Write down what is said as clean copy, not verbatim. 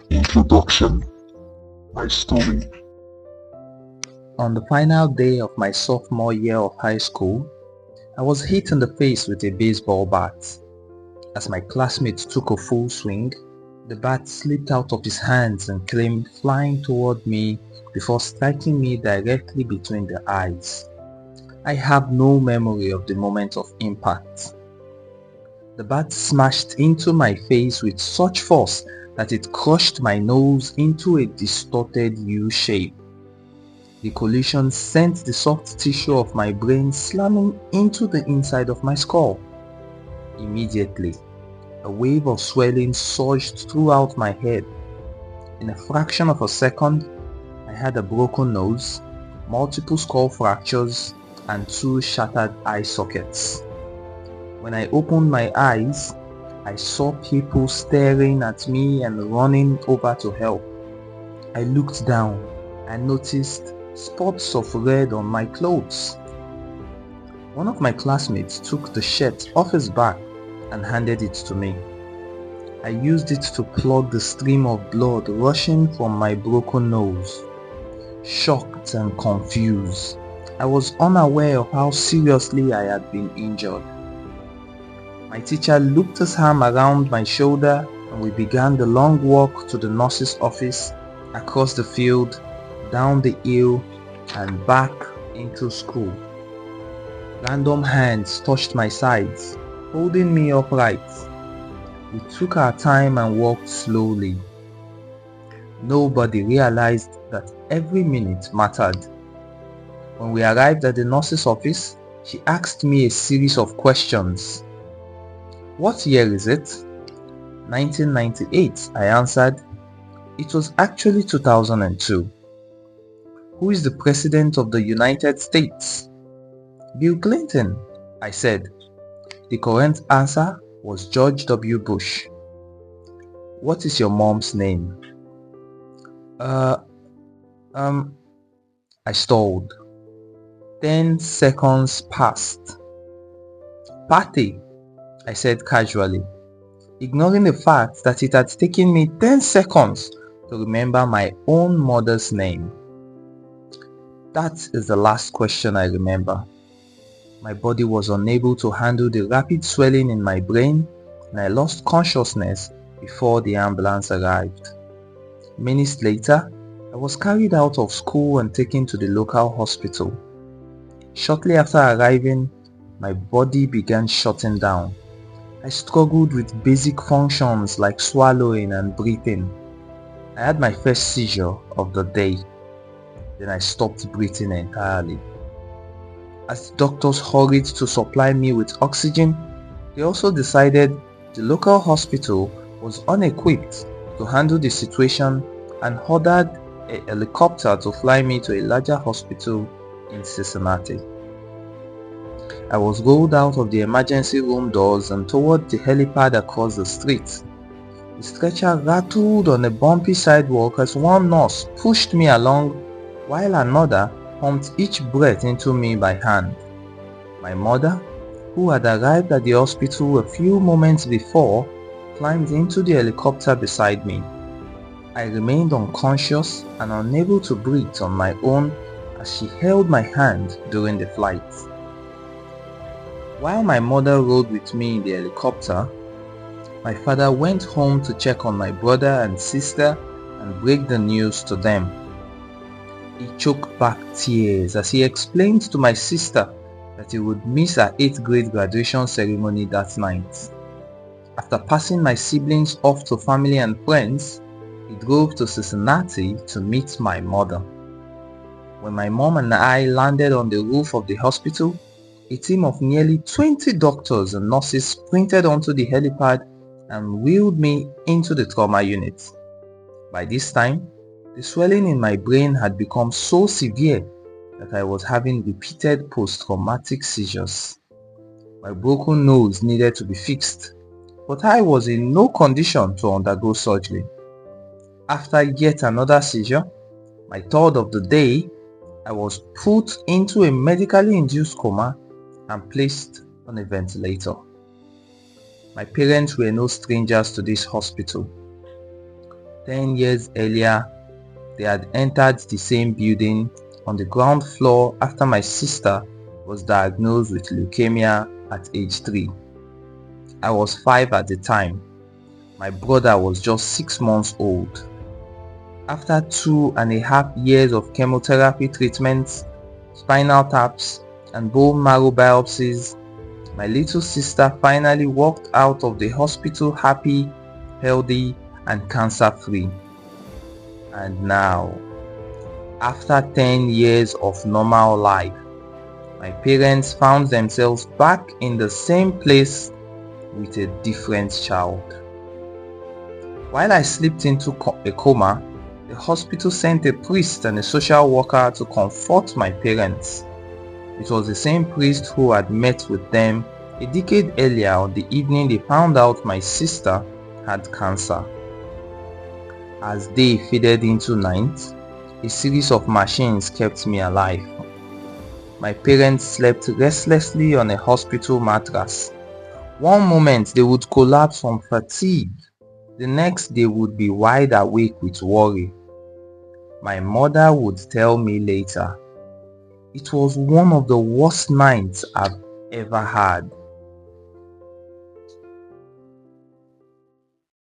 Introduction. My story. On the final day of my sophomore year of high school, I was hit in the face with a baseball bat. As my classmates took a full swing, the bat slipped out of his hands and came flying toward me before striking me directly between the eyes. I have no memory of the moment of impact. The bat smashed into my face with such force that it crushed my nose into a distorted U shape. The collision sent the soft tissue of my brain slamming into the inside of my skull. Immediately, a wave of swelling surged throughout my head. In a fraction of a second, I had a broken nose, multiple skull fractures, and 2 shattered eye sockets. When I opened my eyes, I saw people staring at me and running over to help. I looked down and noticed spots of red on my clothes. One of my classmates took the shirt off his back and handed it to me. I used it to plug the stream of blood rushing from my broken nose. Shocked and confused, I was unaware of how seriously I had been injured. My teacher looped his arm around my shoulder and we began the long walk to the nurse's office, across the field, down the hill, and back into school. Random hands touched my sides, holding me upright. We took our time and walked slowly. Nobody realized that every minute mattered. When we arrived at the nurse's office, she asked me a series of questions. "What year is it?" 1998, I answered. It was actually 2002. "Who is the President of the United States?" "Bill Clinton," I said. The correct answer was George W. Bush. "What is your mom's name?" I stalled. 10 seconds passed. "Patty," I said casually, ignoring the fact that it had taken me 10 seconds to remember my own mother's name. That is the last question I remember. My body was unable to handle the rapid swelling in my brain and I lost consciousness before the ambulance arrived. Minutes later, I was carried out of school and taken to the local hospital. Shortly after arriving, my body began shutting down. I struggled with basic functions like swallowing and breathing. I had my first seizure of the day. Then I stopped breathing entirely. As the doctors hurried to supply me with oxygen, they also decided the local hospital was unequipped to handle the situation and ordered a helicopter to fly me to a larger hospital in Cincinnati. I was rolled out of the emergency room doors and toward the helipad across the street. The stretcher rattled on a bumpy sidewalk as one nurse pushed me along while another pumped each breath into me by hand. My mother, who had arrived at the hospital a few moments before, climbed into the helicopter beside me. I remained unconscious and unable to breathe on my own as she held my hand during the flight. While my mother rode with me in the helicopter, my father went home to check on my brother and sister and break the news to them. He choked back tears as he explained to my sister that he would miss her 8th grade graduation ceremony that night. After passing my siblings off to family and friends, he drove to Cincinnati to meet my mother. When my mom and I landed on the roof of the hospital, a team of nearly 20 doctors and nurses sprinted onto the helipad and wheeled me into the trauma unit. By this time, the swelling in my brain had become so severe that I was having repeated post-traumatic seizures. My broken nose needed to be fixed, but I was in no condition to undergo surgery. After yet another seizure, my third of the day, I was put into a medically induced coma and placed on a ventilator. My parents were no strangers to this hospital. 10 years earlier, they had entered the same building on the ground floor after my sister was diagnosed with leukemia at age 3. I was 5 at the time. My brother was just 6 months old. After 2.5 years of chemotherapy treatments, spinal taps, and bone marrow biopsies, my little sister finally walked out of the hospital happy, healthy, and cancer-free. And now, after 10 years of normal life, my parents found themselves back in the same place with a different child. While I slipped into a coma, the hospital sent a priest and a social worker to comfort my parents. It was the same priest who had met with them a decade earlier on the evening they found out my sister had cancer. As day faded into night, a series of machines kept me alive. My parents slept restlessly on a hospital mattress. One moment they would collapse from fatigue. The next they would be wide awake with worry. My mother would tell me later, "It was one of the worst nights I've ever had."